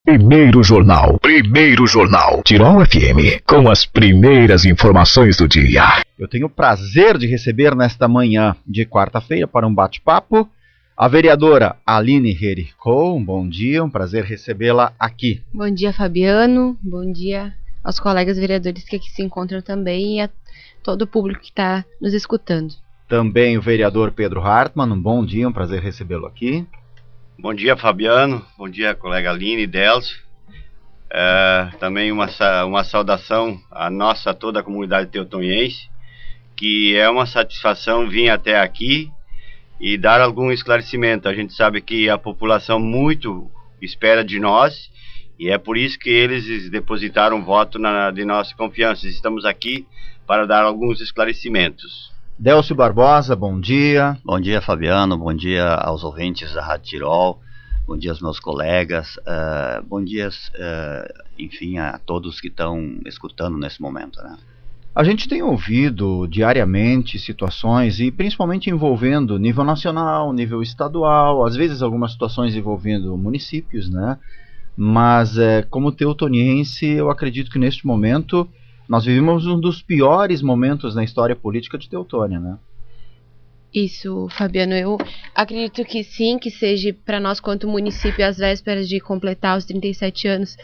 Primeiro Jornal, Tirol FM, com as primeiras informações do dia. Eu tenho o prazer de receber nesta manhã de quarta-feira para um bate-papo a vereadora Aline Hericou. Bom dia, um prazer recebê-la aqui. Bom dia, Fabiano. Bom dia aos colegas vereadores que aqui se encontram também e a todo o público que está nos escutando. Também o vereador Pedro Hartmann. Um bom dia, um prazer recebê-lo aqui. Bom dia, Fabiano. Bom dia, colega Aline e Delcio. Também uma saudação a toda a comunidade teutoniense, que é uma satisfação vir até aqui e dar algum esclarecimento. A gente sabe que a população muito espera de nós e é por isso que eles depositaram voto de nossa confiança. Estamos aqui para dar alguns esclarecimentos. Delcio Barbosa, bom dia. Bom dia, Fabiano, bom dia aos ouvintes da Rádio Tirol, bom dia aos meus colegas, bom dia, enfim, a todos que estão escutando nesse momento, né? A gente tem ouvido diariamente situações, e principalmente envolvendo nível nacional, nível estadual, às vezes algumas situações envolvendo municípios, né? Mas como teutoniense, eu acredito que neste momento nós vivemos um dos piores momentos na história política de Teutônia, né? Isso, Fabiano, eu acredito que sim, que seja para nós quanto município, às vésperas de completar os 37 anos,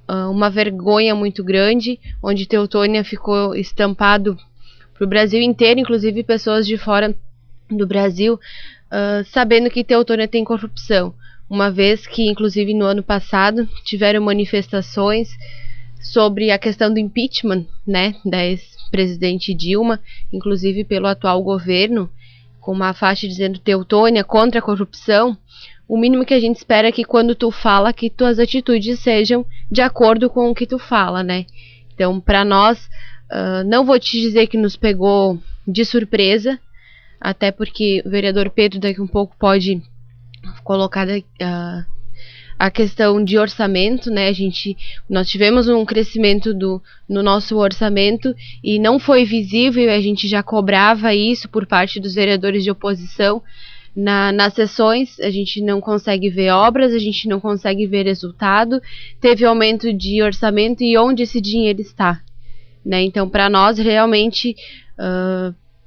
uma vergonha muito grande, onde Teutônia ficou estampado para o Brasil inteiro, inclusive pessoas de fora do Brasil, sabendo que Teutônia tem corrupção, uma vez que, inclusive no ano passado, tiveram manifestações sobre a questão do impeachment, né, da ex-presidente Dilma, inclusive pelo atual governo, com uma faixa dizendo Teutônia contra a corrupção. O mínimo que a gente espera é que quando tu fala, que tuas atitudes sejam de acordo com o que tu fala, né? Então, para nós, não vou te dizer que nos pegou de surpresa, até porque o vereador Pedro daqui um pouco pode colocar a questão de orçamento, né? Nós tivemos um crescimento no nosso orçamento e não foi visível, a gente já cobrava isso por parte dos vereadores de oposição. Nas sessões, a gente não consegue ver obras, a gente não consegue ver resultado, teve aumento de orçamento e onde esse dinheiro está, né? Então, para nós, realmente,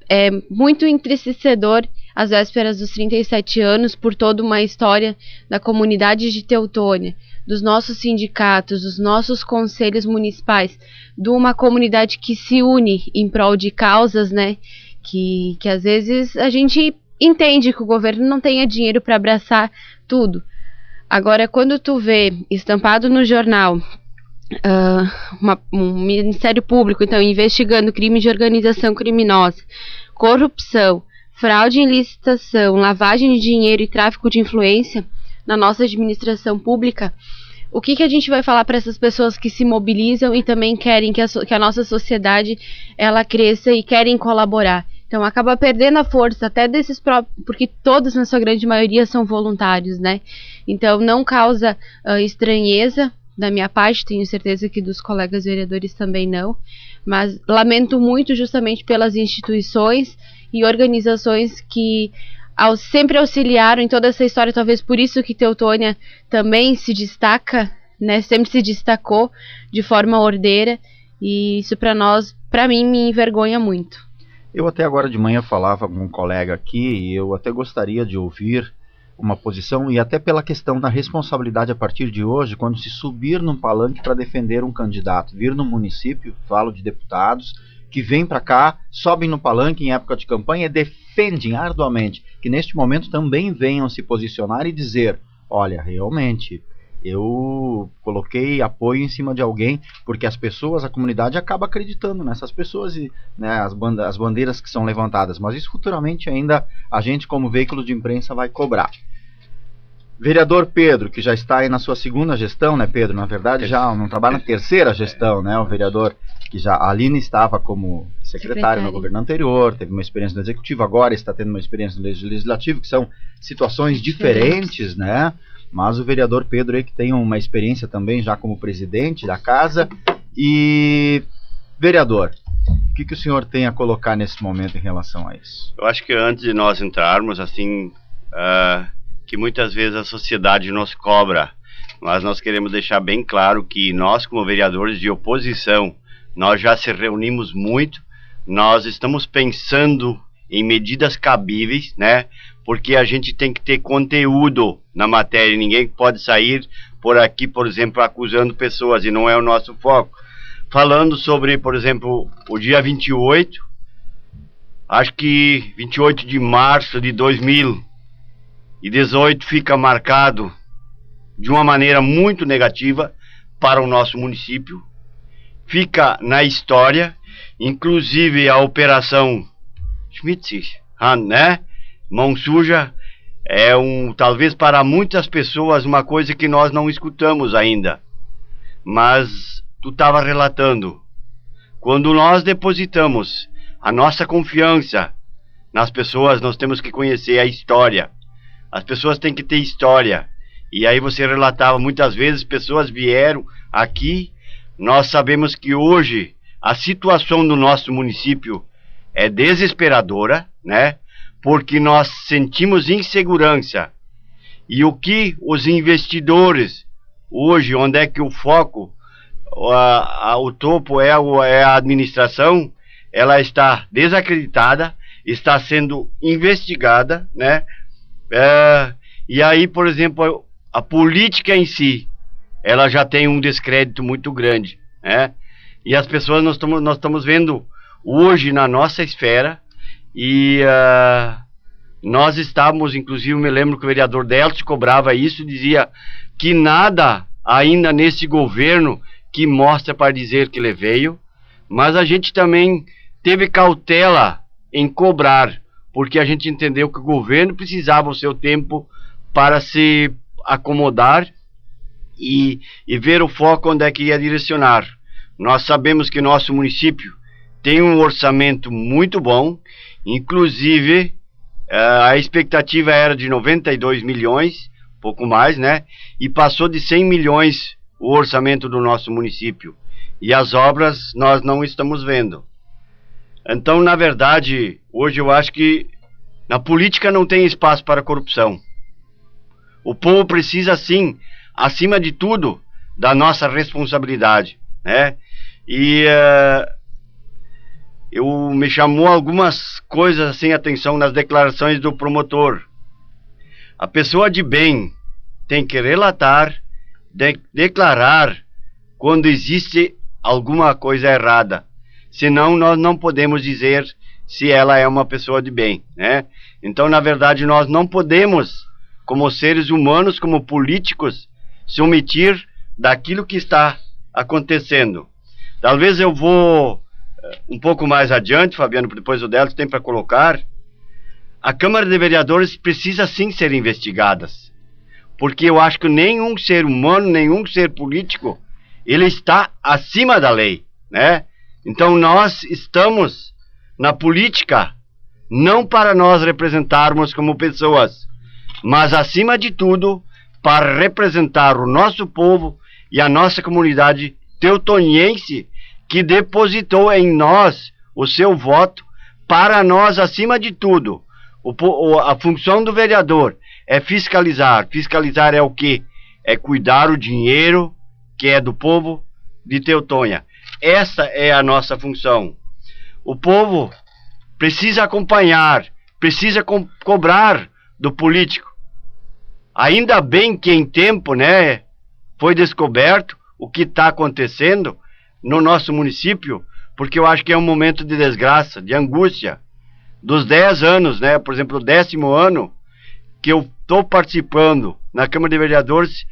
é muito entristecedor às vésperas dos 37 anos, por toda uma história da comunidade de Teutônia, dos nossos sindicatos, dos nossos conselhos municipais, de uma comunidade que se une em prol de causas, né, que às vezes a gente entende que o governo não tenha dinheiro para abraçar tudo. Agora, quando tu vê estampado no jornal um Ministério Público, então, investigando crime de organização criminosa, corrupção, fraude em licitação, lavagem de dinheiro e tráfico de influência na nossa administração pública, o que a gente vai falar para essas pessoas que se mobilizam e também querem que a nossa sociedade ela cresça e querem colaborar? Então acaba perdendo a força até desses próprios, porque todos na sua grande maioria são voluntários, né? Então não causa estranheza da minha parte, tenho certeza que dos colegas vereadores também não, mas lamento muito justamente pelas instituições e organizações que sempre auxiliaram em toda essa história, talvez por isso que Teutônia também se destaca, né, sempre se destacou de forma ordeira, e isso para mim, me envergonha muito. Eu até agora de manhã falava com um colega aqui, e eu até gostaria de ouvir uma posição, e até pela questão da responsabilidade a partir de hoje, quando se subir num palanque para defender um candidato, vir no município, falo de deputados, que vêm para cá, sobem no palanque em época de campanha e defendem arduamente, que neste momento também venham se posicionar e dizer, olha, realmente, eu coloquei apoio em cima de alguém, porque as pessoas, a comunidade acaba acreditando nessas pessoas e, né, as bandeiras que são levantadas, mas isso futuramente ainda a gente como veículo de imprensa vai cobrar. Vereador Pedro, que já está aí na sua segunda gestão, né, Pedro? Na verdade já não trabalha na terceira gestão, né? O vereador que já, a Aline estava como secretária no governo anterior, teve uma experiência no executivo, agora está tendo uma experiência no legislativo, que são situações diferentes, né? Mas o vereador Pedro aí que tem uma experiência também já como presidente da casa. E, vereador, o que o senhor tem a colocar nesse momento em relação a isso? Eu acho que antes de nós entrarmos, assim, que muitas vezes a sociedade nos cobra mas nós queremos deixar bem claro que nós, como vereadores de oposição, nós já se reunimos muito, nós estamos pensando em medidas cabíveis, né? Porque a gente tem que ter conteúdo na matéria, ninguém pode sair por aqui, por exemplo, acusando pessoas, e não é o nosso foco. Falando sobre, por exemplo, o dia 28, acho que 28 de março de 2018 fica marcado de uma maneira muito negativa para o nosso município. Fica na história, inclusive a operação Schmitz, né? Mão suja, talvez para muitas pessoas uma coisa que nós não escutamos ainda. Mas tu estava relatando, quando nós depositamos a nossa confiança nas pessoas, nós temos que conhecer a história. As pessoas têm que ter história. E aí você relatava, muitas vezes pessoas vieram aqui. Nós sabemos que hoje a situação do nosso município é desesperadora, né? Porque nós sentimos insegurança. E o que os investidores, hoje, onde é que o foco, o topo é a administração, ela está desacreditada, está sendo investigada, né? E aí, por exemplo, a política em si, ela já tem um descrédito muito grande, né? E as pessoas, nós estamos vendo hoje na nossa esfera, e nós estávamos, inclusive, me lembro que o vereador Delcio cobrava isso, dizia que nada ainda nesse governo que mostra para dizer que ele veio, mas a gente também teve cautela em cobrar, porque a gente entendeu que o governo precisava o seu tempo para se acomodar e ver o foco onde é que ia direcionar. Nós sabemos que nosso município tem um orçamento muito bom, inclusive a expectativa era de 92 milhões, pouco mais, né? E passou de 100 milhões o orçamento do nosso município. E as obras nós não estamos vendo. Então, na verdade, hoje eu acho que na política não tem espaço para corrupção. O povo precisa, sim, acima de tudo, da nossa responsabilidade, né? E me chamou algumas coisas assim a atenção nas declarações do promotor. A pessoa de bem tem que relatar, declarar quando existe alguma coisa errada. Senão nós não podemos dizer se ela é uma pessoa de bem, né? Então, na verdade, nós não podemos, como seres humanos, como políticos, se omitir daquilo que está acontecendo. Talvez eu vou um pouco mais adiante, Fabiano, depois o Delcio tem para colocar. A Câmara de Vereadores precisa sim ser investigadas, porque eu acho que nenhum ser humano, nenhum ser político, ele está acima da lei, né? Então nós estamos na política não para nós representarmos como pessoas, mas acima de tudo para representar o nosso povo e a nossa comunidade teutoniense, que depositou em nós o seu voto. Para nós, acima de tudo, a função do vereador é fiscalizar. Fiscalizar é o quê? É cuidar o dinheiro que é do povo de Teutônia. Essa é a nossa função. O povo precisa acompanhar, precisa cobrar do político. Ainda bem que em tempo, né, foi descoberto o que está acontecendo no nosso município, porque eu acho que é um momento de desgraça, de angústia. Dos 10 anos, né, por exemplo, o 10º ano que eu estou participando na Câmara de Vereadores,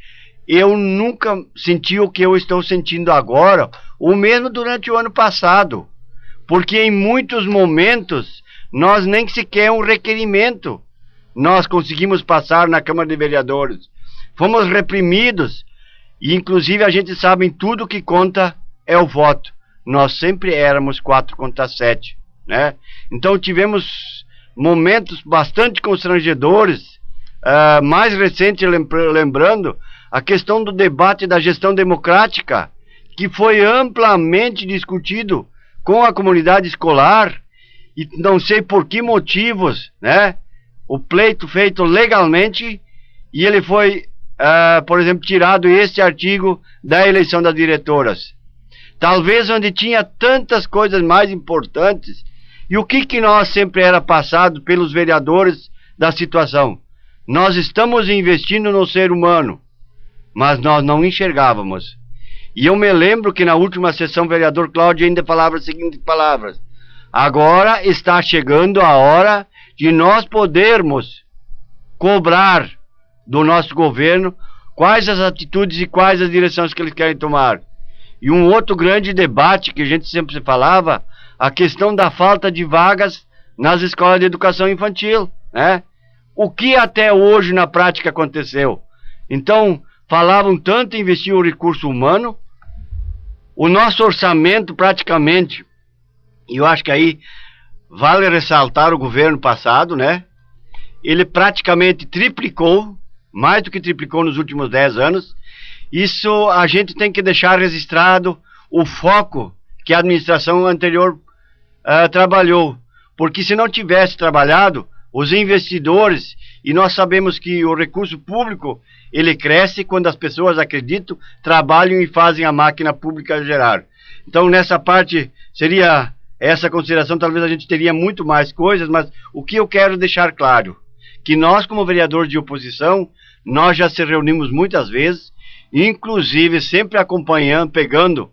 eu nunca senti o que eu estou sentindo agora, ou mesmo durante o ano passado, porque em muitos momentos nós nem sequer um requerimento nós conseguimos passar na Câmara de Vereadores. Fomos reprimidos, e inclusive a gente sabe, em tudo que conta é o voto. Nós sempre éramos 4 contra 7, né? Então tivemos momentos bastante constrangedores. Mais recente, lembrando, a questão do debate da gestão democrática, que foi amplamente discutido com a comunidade escolar, e não sei por que motivos, né? O pleito feito legalmente, e ele foi por exemplo, tirado este artigo da eleição das diretoras. Talvez onde tinha tantas coisas mais importantes. E o que nós sempre era passado pelos vereadores da situação? Nós estamos investindo no ser humano, mas nós não enxergávamos. E eu me lembro que na última sessão o vereador Cláudio ainda falava as seguintes palavras: agora está chegando a hora de nós podermos cobrar do nosso governo quais as atitudes e quais as direções que eles querem tomar. E um outro grande debate que a gente sempre falava, a questão da falta de vagas nas escolas de educação infantil, né? O que até hoje na prática aconteceu? Então, falavam tanto em investir o recurso humano, o nosso orçamento praticamente, e eu acho que aí vale ressaltar o governo passado, né? Ele praticamente triplicou, mais do que triplicou nos últimos 10 anos. Isso a gente tem que deixar registrado o foco que a administração anterior trabalhou. Porque se não tivesse trabalhado, os investidores, e nós sabemos que o recurso público, ele cresce quando as pessoas acreditam, trabalham e fazem a máquina pública gerar. Então nessa parte seria essa consideração, talvez a gente teria muito mais coisas, mas o que eu quero deixar claro, que nós como vereadores de oposição, nós já se reunimos muitas vezes, inclusive sempre acompanhando, pegando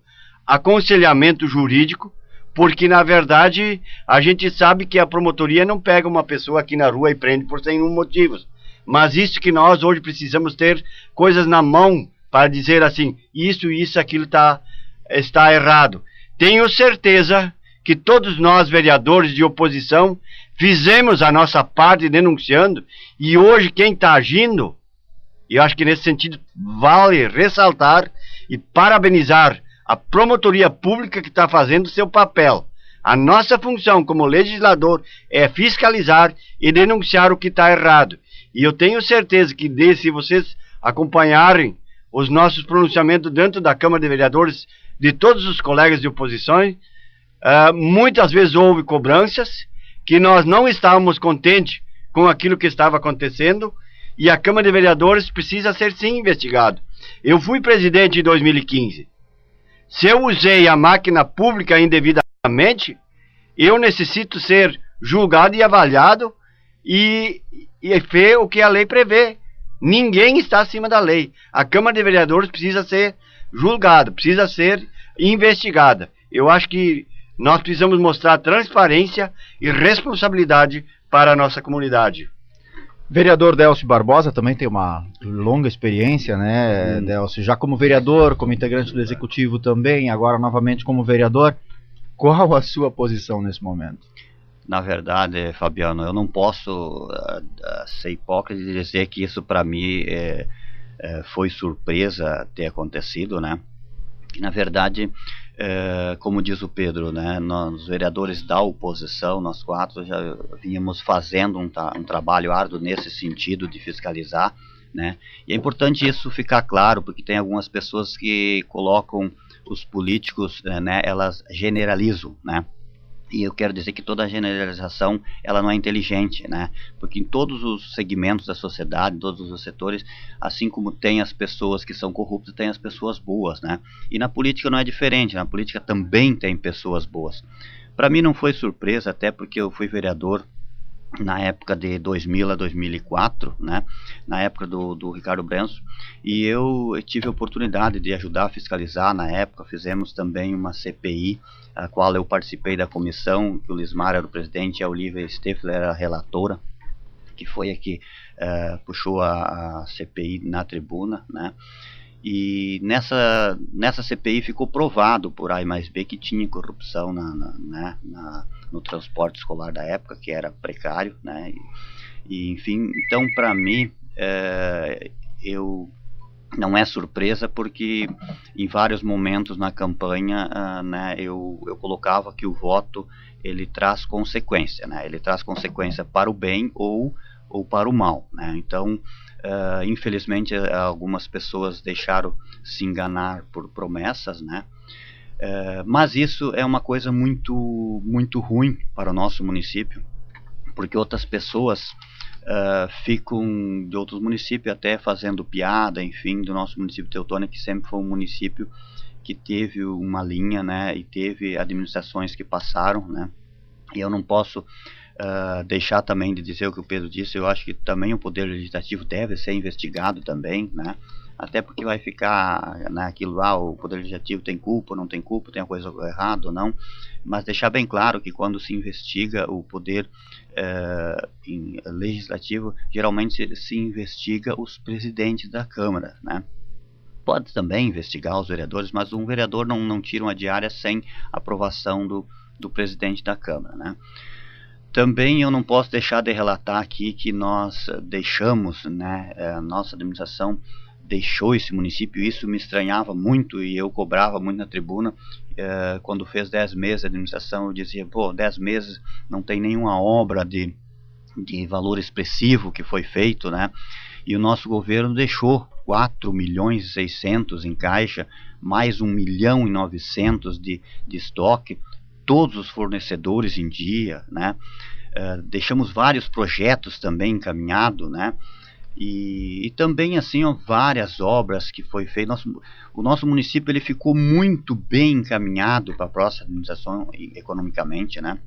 aconselhamento jurídico, porque na verdade a gente sabe que a promotoria não pega uma pessoa aqui na rua e prende por nenhum motivo. Mas isso que nós hoje precisamos ter coisas na mão para dizer assim, isso, aquilo está errado. Tenho certeza que todos nós vereadores de oposição fizemos a nossa parte denunciando, e hoje quem está agindo, e eu acho que nesse sentido vale ressaltar e parabenizar a promotoria pública que está fazendo o seu papel. A nossa função como legislador é fiscalizar e denunciar o que está errado. E eu tenho certeza que se vocês acompanharem os nossos pronunciamentos dentro da Câmara de Vereadores de todos os colegas de oposição, muitas vezes houve cobranças, que nós não estávamos contentes com aquilo que estava acontecendo, e a Câmara de Vereadores precisa ser sim investigado. Eu fui presidente em 2015. Se eu usei a máquina pública indevidamente, eu necessito ser julgado e avaliado e ver o que a lei prevê. Ninguém está acima da lei. A Câmara de Vereadores precisa ser julgada, precisa ser investigada. Eu acho que nós precisamos mostrar transparência e responsabilidade para a nossa comunidade. Vereador Delcio Barbosa também tem uma longa experiência, né, Delcio? Já como vereador, como integrante do Executivo também, agora novamente como vereador. Qual a sua posição nesse momento? Na verdade, Fabiano, eu não posso ser hipócrita e dizer que isso para mim foi surpresa ter acontecido, né? Na verdade, como diz o Pedro, né, nós vereadores da oposição, nós quatro já vínhamos fazendo um trabalho árduo nesse sentido de fiscalizar, né? E é importante isso ficar claro, porque tem algumas pessoas que colocam os políticos, né, elas generalizam, né? E eu quero dizer que toda generalização, ela não é inteligente, né? Porque em todos os segmentos da sociedade, em todos os setores, assim como tem as pessoas que são corruptas, tem as pessoas boas, né? E na política não é diferente, na política também tem pessoas boas. Para mim não foi surpresa, até porque eu fui vereador na época de 2000 a 2004, né, na época do Ricardo Brenzo, e eu tive a oportunidade de ajudar a fiscalizar. Na época fizemos também uma CPI, a qual eu participei da comissão, que o Lismar era o presidente e a Olivia Steffler era a relatora, que foi a que puxou a CPI na tribuna, né. E nessa CPI ficou provado por A mais B que tinha corrupção no transporte escolar da época, que era precário, né? E enfim, então para mim não é surpresa, porque em vários momentos na campanha, né, eu colocava que o voto ele traz consequência, né? Ele traz consequência para o bem ou para o mal, né? Então infelizmente algumas pessoas deixaram se enganar por promessas, né? Mas isso é uma coisa muito, muito ruim para o nosso município, porque outras pessoas ficam de outros municípios até fazendo piada, enfim, do nosso município de Teutônia, que sempre foi um município que teve uma linha, né, e teve administrações que passaram, né, e eu não posso deixar também de dizer o que o Pedro disse. Eu acho que também o Poder Legislativo deve ser investigado também, né, até porque vai ficar naquilo lá, o Poder Legislativo tem culpa, não tem culpa, tem a coisa errada ou não, mas deixar bem claro que quando se investiga o Poder Legislativo, geralmente se investiga os presidentes da Câmara, né. Pode também investigar os vereadores, mas um vereador não tira uma diária sem aprovação do presidente da Câmara, né. Também eu não posso deixar de relatar aqui que nós deixamos, né, a nossa administração deixou esse município. Isso me estranhava muito e eu cobrava muito na tribuna. Quando fez 10 meses de administração, eu dizia, 10 meses não tem nenhuma obra de valor expressivo que foi feito, né? E o nosso governo deixou 4.600.000 em caixa, mais 1.900.000 de estoque, todos os fornecedores em dia, né? Deixamos vários projetos também encaminhados, né? E também assim, várias obras que foi feito. O nosso município ele ficou muito bem encaminhado para a próxima administração economicamente, né?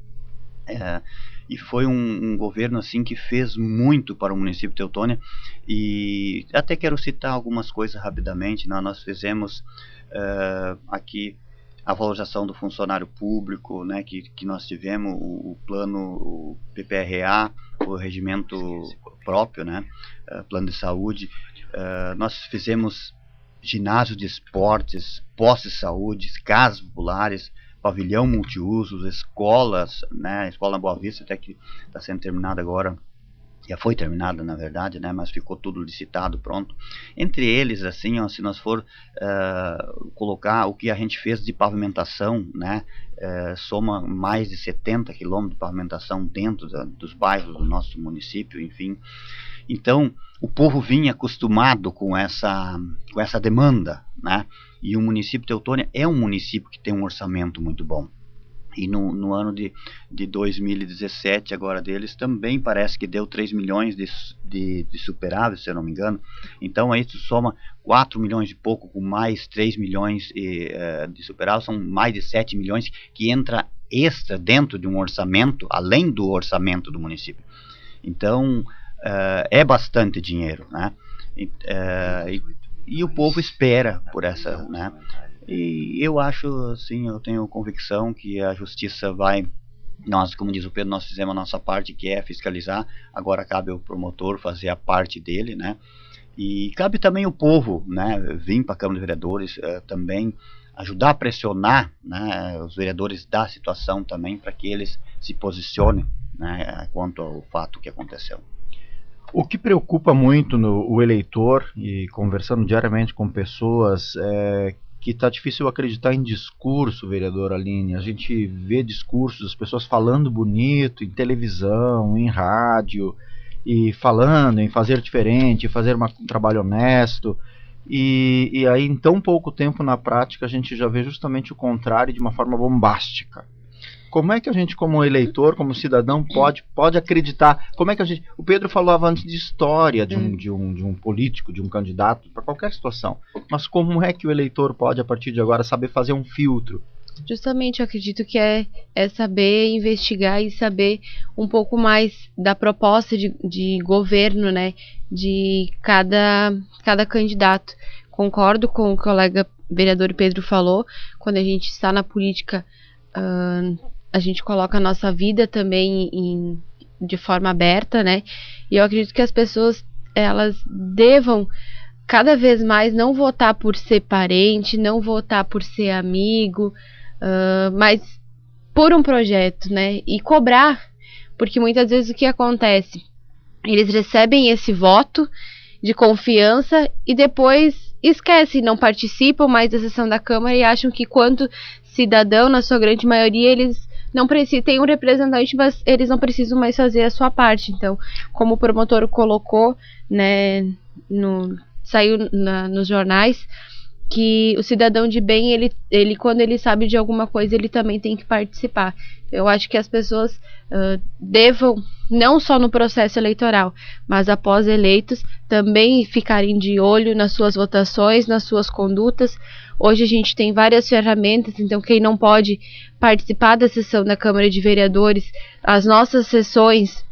E foi um governo assim que fez muito para o município de Teutônia. E até quero citar algumas coisas rapidamente, né? Nós fizemos aqui a valorização do funcionário público, né, que nós tivemos o plano, o PPRA, o regimento próprio, né, plano de saúde. Nós fizemos ginásio de esportes, postos de saúde, casas populares, pavilhão multiusos, escolas, né, escola Boa Vista até que está sendo terminada agora. Já foi terminada, na verdade, né, mas ficou tudo licitado, pronto. Entre eles, assim, se nós for colocar o que a gente fez de pavimentação, né, soma mais de 70 quilômetros de pavimentação dentro dos bairros do nosso município, enfim. Então, o povo vinha acostumado com essa demanda, né, e o município de Teutônia é um município que tem um orçamento muito bom. E no ano de 2017, agora deles, também parece que deu 3 milhões de superávit, se eu não me engano. Então aí isso soma 4 milhões e pouco, com mais 3 milhões de superávit, são mais de 7 milhões que entra extra dentro de um orçamento, além do orçamento do município. Então é bastante dinheiro, né? E o povo espera por essa, né? E eu acho, assim, eu tenho convicção que a justiça vai... Nós, como diz o Pedro, nós fizemos a nossa parte, que é fiscalizar. Agora cabe ao promotor fazer a parte dele, né? E cabe também o povo, né, vir para a Câmara de Vereadores, também ajudar a pressionar, né, os vereadores da situação também, para que eles se posicionem, né, quanto ao fato que aconteceu. O que preocupa muito o eleitor, e conversando diariamente com pessoas, que está difícil acreditar em discurso, vereador Aline. A gente vê discursos, as pessoas falando bonito em televisão, em rádio, e falando em fazer diferente, fazer um trabalho honesto, e aí em tão pouco tempo na prática a gente já vê justamente o contrário de uma forma bombástica. Como é que a gente, como eleitor, como cidadão, pode acreditar? Como é que a gente... O Pedro falava antes de história de um político, de um candidato, para qualquer situação. Mas como é que o eleitor pode, a partir de agora, saber fazer um filtro? Justamente, eu acredito que é saber investigar e saber um pouco mais da proposta de governo, né, de cada candidato. Concordo com o que o colega vereador Pedro falou. Quando a gente está na política, a gente coloca a nossa vida também de forma aberta, né? E eu acredito que as pessoas, elas devam cada vez mais não votar por ser parente, não votar por ser amigo, mas por um projeto, né? E cobrar, porque muitas vezes o que acontece? Eles recebem esse voto de confiança e depois esquecem, não participam mais da sessão da Câmara e acham que, quanto cidadão, na sua grande maioria, eles não precisam, tem um representante, mas eles não precisam mais fazer a sua parte. Então, como o promotor colocou, né, saiu nos jornais, que o cidadão de bem, ele quando ele sabe de alguma coisa, ele também tem que participar. Eu acho que as pessoas devam não só no processo eleitoral, mas após eleitos, também ficarem de olho nas suas votações, nas suas condutas. Hoje a gente tem várias ferramentas, então quem não pode participar da sessão da Câmara de Vereadores, as nossas sessões,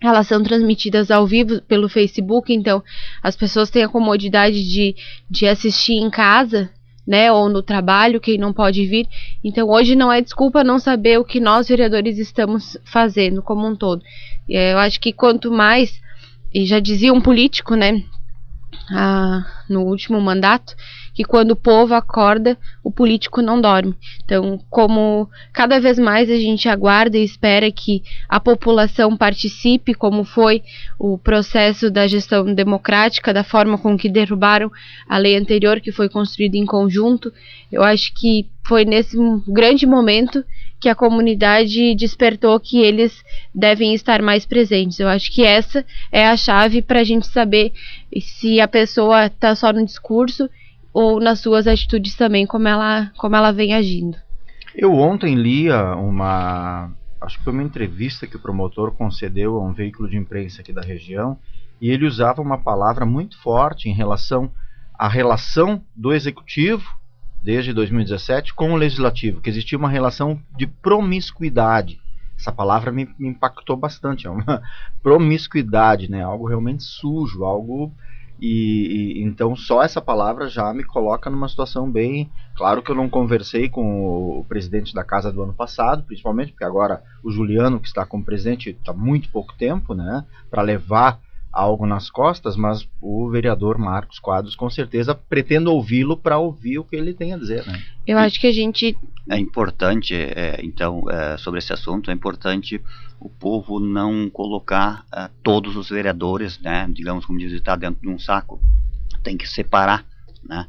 elas são transmitidas ao vivo pelo Facebook, então as pessoas têm a comodidade de assistir em casa, né, ou no trabalho, quem não pode vir. Então hoje não é desculpa não saber o que nós vereadores estamos fazendo como um todo. Eu acho que quanto mais, e já dizia um político, né, no último mandato, que quando o povo acorda, o político não dorme. Então, como cada vez mais a gente aguarda e espera que a população participe, como foi o processo da gestão democrática, da forma com que derrubaram a lei anterior, que foi construída em conjunto, eu acho que foi nesse grande momento que a comunidade despertou que eles devem estar mais presentes. Eu acho que essa é a chave para a gente saber se a pessoa está só no discurso ou nas suas atitudes também, como ela vem agindo. Eu ontem li acho que foi uma entrevista que o promotor concedeu a um veículo de imprensa aqui da região, e ele usava uma palavra muito forte em relação à relação do executivo desde 2017 com o legislativo, que existia uma relação de promiscuidade. Essa palavra me impactou bastante, é uma promiscuidade, né? Algo realmente sujo, algo... E então só essa palavra já me coloca numa situação bem... Claro que eu não conversei com o presidente da casa do ano passado, principalmente porque agora o Juliano, que está como presidente, está muito pouco tempo, né, para levar algo nas costas, mas o vereador Marcos Quadros com certeza pretendo ouvi-lo para ouvir o que ele tem a dizer, né? Eu acho que a gente... É importante, então, sobre esse assunto, é importante o povo não colocar todos os vereadores, né, digamos, como diz, está dentro de um saco. Tem que separar, né,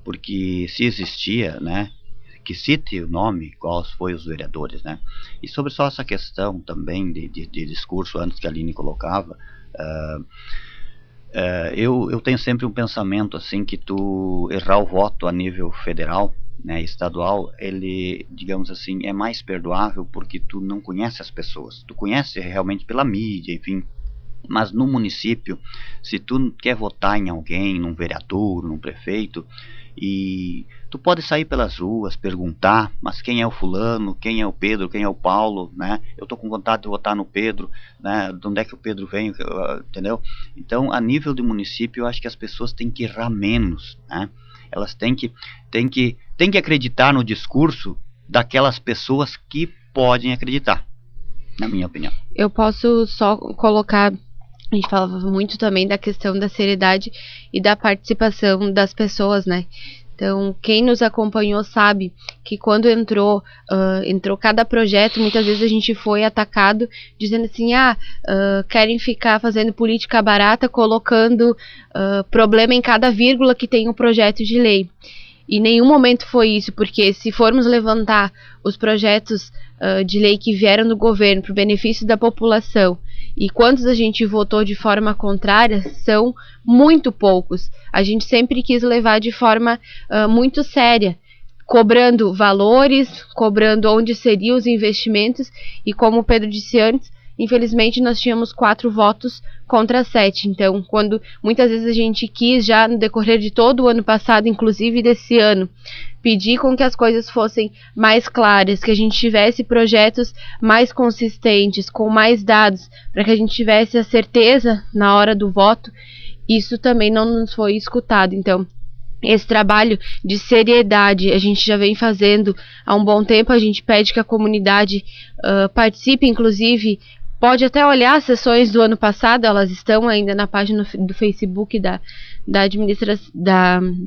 porque se existia, né, que cite o nome, quais foram os vereadores, né. E sobre só essa questão também de discurso antes que a Aline colocava, eu tenho sempre um pensamento assim, que tu errar o voto a nível federal, né, estadual, ele, digamos assim, é mais perdoável porque tu não conhece as pessoas, tu conhece realmente pela mídia, enfim. Mas no município, se tu quer votar em alguém, num vereador, num prefeito, e tu pode sair pelas ruas, perguntar, mas quem é o fulano, quem é o Pedro, quem é o Paulo, né? Eu tô com vontade de votar no Pedro, né? De onde é que o Pedro vem, entendeu? Então, a nível de município, eu acho que as pessoas têm que errar menos, né? Elas têm que acreditar no discurso daquelas pessoas que podem acreditar, na minha opinião. Eu posso só colocar, a gente falava muito também da questão da seriedade e da participação das pessoas, né? Então, quem nos acompanhou sabe que quando entrou cada projeto, muitas vezes a gente foi atacado dizendo assim, querem ficar fazendo política barata, colocando problema em cada vírgula que tem um projeto de lei. E em nenhum momento foi isso, porque se formos levantar os projetos de lei que vieram do governo para o benefício da população e quantos a gente votou de forma contrária, são muito poucos. A gente sempre quis levar de forma muito séria, cobrando valores, cobrando onde seriam os investimentos, e como o Pedro disse antes, infelizmente nós tínhamos 4 votos contra 7, então quando muitas vezes a gente quis já no decorrer de todo o ano passado, inclusive desse ano, pedir com que as coisas fossem mais claras, que a gente tivesse projetos mais consistentes, com mais dados, para que a gente tivesse a certeza na hora do voto, isso também não nos foi escutado. Então esse trabalho de seriedade a gente já vem fazendo há um bom tempo. A gente pede que a comunidade participe, inclusive pode até olhar as sessões do ano passado, elas estão ainda na página do Facebook da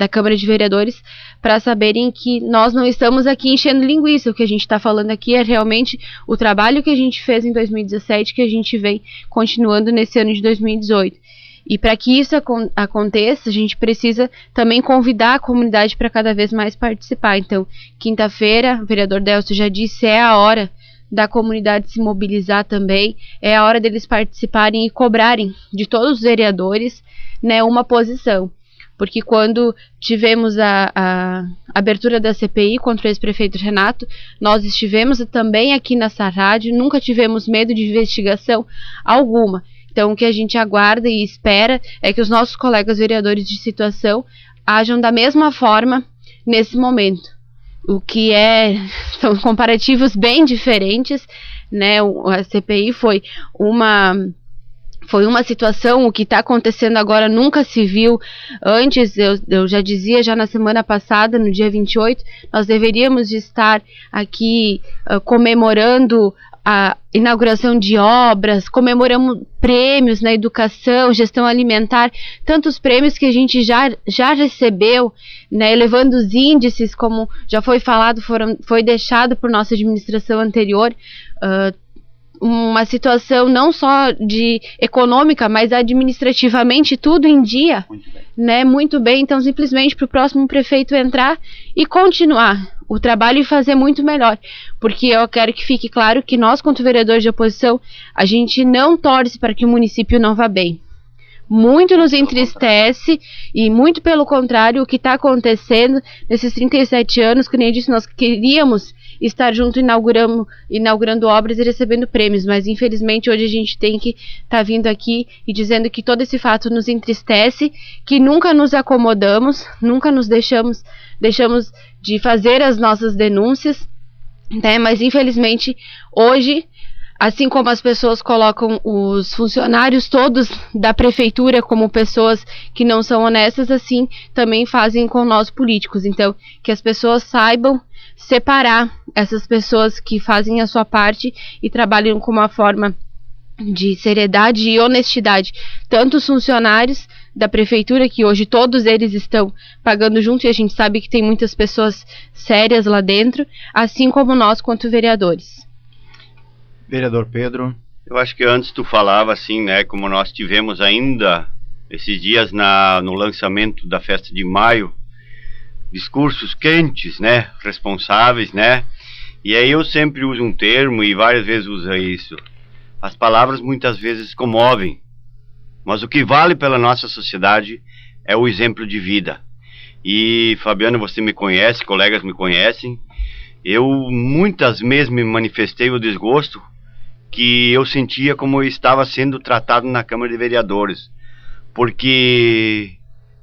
Câmara de Vereadores, para saberem que nós não estamos aqui enchendo linguiça. O que a gente está falando aqui é realmente o trabalho que a gente fez em 2017, que a gente vem continuando nesse ano de 2018. E para que isso aconteça, a gente precisa também convidar a comunidade para cada vez mais participar. Então, quinta-feira, o vereador Delcio já disse, é a hora da comunidade se mobilizar também, é a hora deles participarem e cobrarem de todos os vereadores, né, uma posição. porque quando tivemos a abertura da CPI contra o ex-prefeito Renato, nós estivemos também aqui nessa rádio, nunca tivemos medo de investigação alguma. Então, o que a gente aguarda e espera é que os nossos colegas vereadores de situação ajam da mesma forma nesse momento. O que são comparativos bem diferentes, né? A CPI foi uma situação, o que está acontecendo agora nunca se viu antes. Eu já dizia, já na semana passada, no dia 28, nós deveríamos de estar aqui comemorando a inauguração de obras, comemoramos prêmios na educação, gestão alimentar, tantos prêmios que a gente já recebeu, né, elevando os índices, como já foi falado, foi deixado por nossa administração anterior, uma situação não só de econômica, mas administrativamente tudo em dia, né? Muito bem. Então, simplesmente para o próximo prefeito entrar e continuar o trabalho e fazer muito melhor, porque eu quero que fique claro que nós, quanto vereadores de oposição, a gente não torce para que o município não vá bem. Muito nos entristece e muito pelo contrário, o que está acontecendo nesses 37 anos, que nem eu disse, nós queríamos estar junto inaugurando obras e recebendo prêmios, mas infelizmente hoje a gente tem que estar vindo aqui e dizendo que todo esse fato nos entristece, que nunca nos acomodamos, nunca nos deixamos de fazer as nossas denúncias, né? Mas infelizmente hoje, assim como as pessoas colocam os funcionários todos da prefeitura como pessoas que não são honestas, assim também fazem com nós políticos. Então, que as pessoas saibam separar essas pessoas que fazem a sua parte e trabalham com uma forma de seriedade e honestidade. Tanto os funcionários da prefeitura, que hoje todos eles estão pagando junto, e a gente sabe que tem muitas pessoas sérias lá dentro, assim como nós, quanto vereadores. Vereador Pedro. Eu acho que antes tu falava assim, né, como nós tivemos ainda esses dias no lançamento da festa de maio, discursos quentes, né, responsáveis, né, e aí eu sempre uso um termo e várias vezes uso isso. As palavras muitas vezes comovem, mas o que vale pela nossa sociedade é o exemplo de vida. E Fabiano, você me conhece, colegas me conhecem, eu muitas vezes me manifestei o desgosto que eu sentia como eu estava sendo tratado na Câmara de Vereadores, porque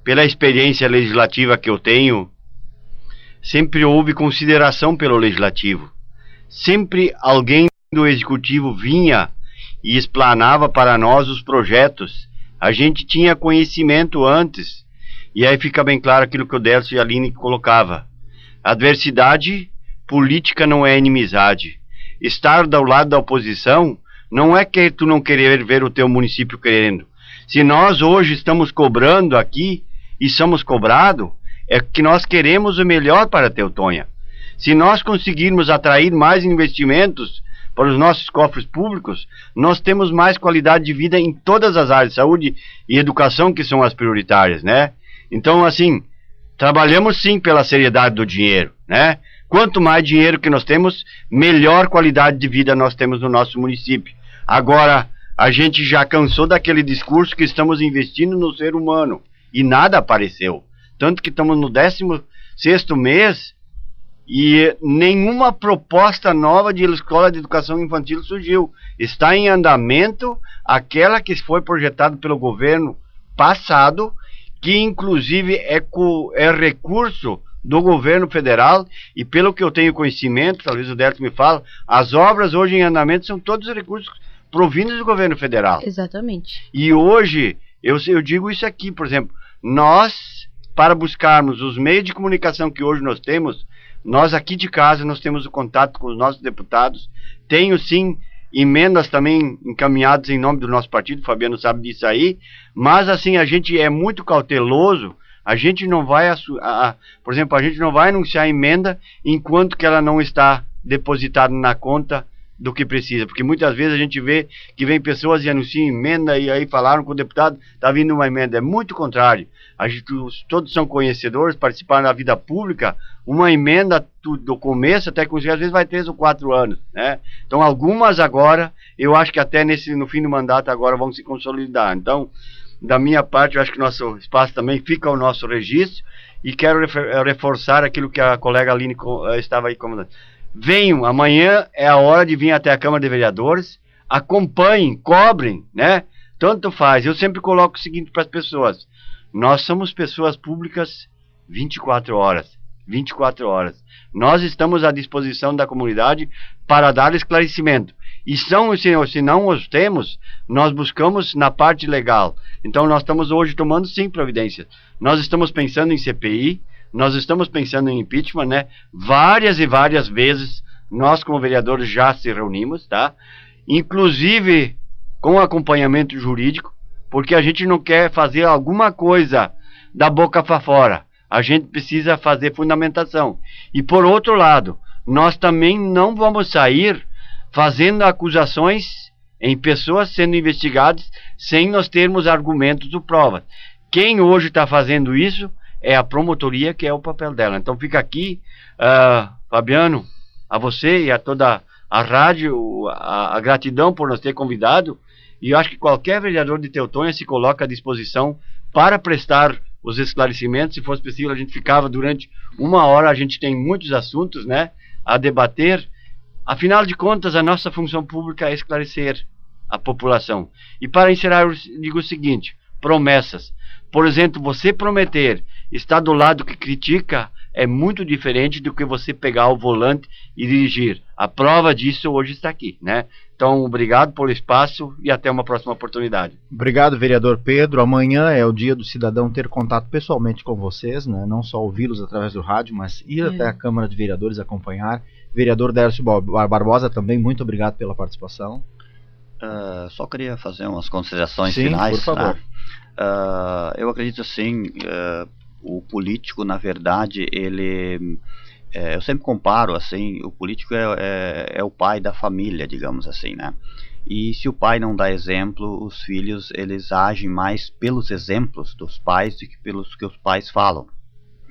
pela experiência legislativa que eu tenho, sempre houve consideração pelo Legislativo. Sempre alguém do Executivo vinha e explanava para nós os projetos. A gente tinha conhecimento antes. E aí fica bem claro aquilo que o Delcio e a Aline colocava. Adversidade política não é inimizade. Estar do lado da oposição não é que tu não querer ver o teu município querendo. Se nós hoje estamos cobrando aqui e somos cobrados, é que nós queremos o melhor para Teutônia. Se nós conseguirmos atrair mais investimentos para os nossos cofres públicos, nós temos mais qualidade de vida em todas as áreas, saúde e educação, que são as prioritárias, né? Então, assim, trabalhamos sim pela seriedade do dinheiro, né? Quanto mais dinheiro que nós temos, melhor qualidade de vida nós temos no nosso município. Agora, a gente já cansou daquele discurso que estamos investindo no ser humano e nada apareceu. Tanto que estamos no 16º mês e nenhuma proposta nova de escola de educação infantil surgiu. Está em andamento aquela que foi projetada pelo governo passado, que inclusive é recurso do governo federal, e pelo que eu tenho conhecimento, talvez o Delcio me fale, as obras hoje em andamento são todos recursos provindos do governo federal. Exatamente. E hoje, eu digo isso aqui, por exemplo, nós, para buscarmos os meios de comunicação que hoje nós temos, nós aqui de casa, nós temos o contato com os nossos deputados, tenho sim emendas também encaminhadas em nome do nosso partido, o Fabiano sabe disso aí, mas assim, a gente é muito cauteloso, a gente não vai, por exemplo, a gente não vai anunciar emenda enquanto que ela não está depositada na conta do que precisa, porque muitas vezes a gente vê que vem pessoas e anunciam emenda e aí falaram com o deputado, está vindo uma emenda. É muito contrário. A gente, todos são conhecedores, participaram da vida pública, uma emenda do começo até que às vezes vai 3 ou 4 anos, né? Então algumas agora, eu acho que até no fim do mandato agora vão se consolidar. Então, da minha parte, eu acho que nosso espaço também fica ao nosso registro, e quero reforçar aquilo que a colega Aline estava aí comentando. Venham, amanhã é a hora de vir até a Câmara de Vereadores, acompanhem, cobrem, né? Tanto faz. Eu sempre coloco o seguinte para as pessoas: nós somos pessoas públicas 24 horas. 24 horas. Nós estamos à disposição da comunidade para dar esclarecimento. E se não os temos, nós buscamos na parte legal. Então nós estamos hoje tomando sim providências. Nós estamos pensando em CPI, nós estamos pensando em impeachment, né? Várias e várias vezes nós como vereadores já se reunimos, tá? Inclusive com acompanhamento jurídico, porque a gente não quer fazer alguma coisa da boca para fora. A gente precisa fazer fundamentação. E por outro lado, nós também não vamos sair fazendo acusações em pessoas sendo investigadas sem nós termos argumentos ou provas. Quem hoje está fazendo isso é a promotoria, que é o papel dela. Então fica aqui, Fabiano, a você e a toda a rádio, a gratidão por nos ter convidado. E eu acho que qualquer vereador de Teutônia se coloca à disposição para prestar os esclarecimentos. Se fosse possível, a gente ficava durante 1 hora. A gente tem muitos assuntos, né, a debater. Afinal de contas, a nossa função pública é esclarecer a população. E para encerrar, eu digo o seguinte: promessas. Por exemplo, você prometer estar do lado que critica é muito diferente do que você pegar o volante e dirigir. A prova disso hoje está aqui, né? Então, obrigado pelo espaço e até uma próxima oportunidade. Obrigado, vereador Pedro. Amanhã é o dia do cidadão ter contato pessoalmente com vocês, né? Não só ouvi-los através do rádio, mas ir até a Câmara de Vereadores acompanhar. Vereador Dércio Barbosa, também muito obrigado pela participação. Só queria fazer umas considerações Sim, finais. por favor. Né? Eu acredito assim, o político, na verdade, ele... eu sempre comparo assim, o político é o pai da família, digamos assim, né? E se o pai não dá exemplo, os filhos, eles agem mais pelos exemplos dos pais do que pelos que os pais falam,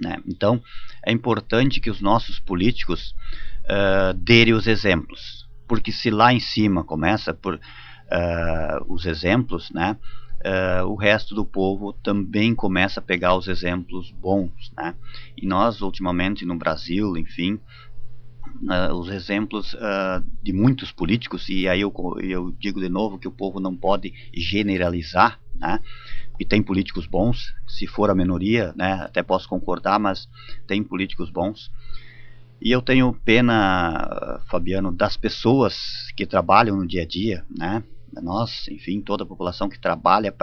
né? Então, é importante que os nossos políticos dêem os exemplos, porque se lá em cima começa por os exemplos, né? O resto do povo também começa a pegar os exemplos bons, né? E nós, ultimamente, no Brasil, enfim, os exemplos de muitos políticos, e aí eu digo de novo que o povo não pode generalizar, né? E tem políticos bons, se for a minoria, né? Até posso concordar, mas tem políticos bons. E eu tenho pena, Fabiano, das pessoas que trabalham no dia a dia, né? Nós, enfim, toda a população que trabalha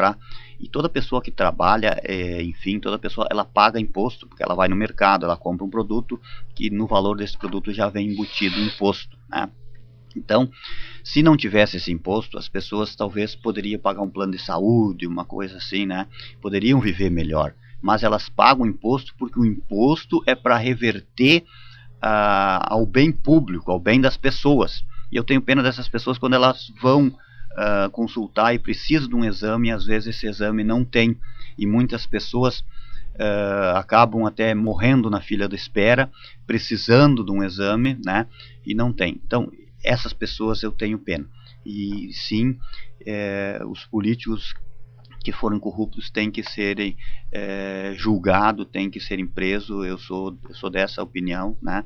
e toda pessoa que trabalha, enfim, toda pessoa, ela paga imposto, porque ela vai no mercado, ela compra um produto que no valor desse produto já vem embutido o imposto, né? Então, se não tivesse esse imposto, as pessoas talvez poderiam pagar um plano de saúde, uma coisa assim, né? Poderiam viver melhor, mas elas pagam imposto porque o imposto é para reverter ao bem público, ao bem das pessoas. E eu tenho pena dessas pessoas quando elas vão consultar e precisam de um exame, e às vezes esse exame não tem, e muitas pessoas acabam até morrendo na fila de espera, precisando de um exame, né, e não tem. Então, essas pessoas eu tenho pena. E sim, os políticos que foram corruptos têm que serem julgados, têm que serem presos. Eu sou dessa opinião, né,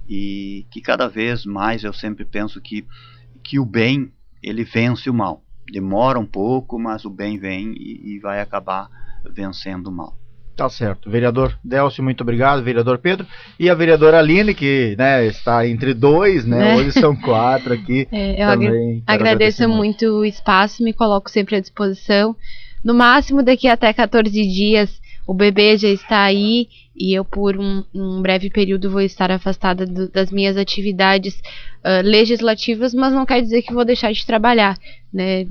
e que cada vez mais eu sempre penso que o bem, ele vence o mal. Demora um pouco, mas o bem vem e vai acabar vencendo o mal. Tá certo. Vereador Délcio, muito obrigado. Vereador Pedro. E a vereadora Aline, que, né, está entre dois, né? Hoje são 4 aqui. Eu agradeço muito o espaço, me coloco sempre à disposição. No máximo, daqui até 14 dias, o bebê já está aí e eu, por um breve período, vou estar afastada das minhas atividades legislativas, mas não quer dizer que vou deixar de trabalhar, né?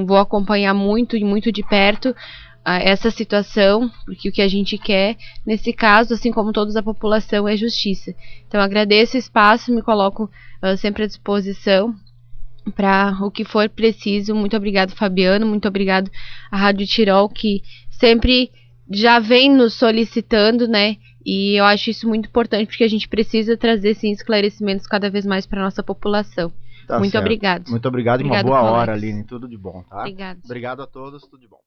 Vou acompanhar muito e muito de perto essa situação, porque o que a gente quer, nesse caso, assim como toda a população, é justiça. Então, agradeço o espaço, me coloco sempre à disposição para o que for preciso. Muito obrigado, Fabiano, muito obrigado à Rádio Tirol, que sempre já vem nos solicitando, né? E eu acho isso muito importante, porque a gente precisa trazer, sim, esclarecimentos cada vez mais para a nossa população. Tá muito certo. obrigado. Muito obrigado e uma boa hora, Aline. Tudo de bom, tá? Obrigado. Obrigado a todos, tudo de bom.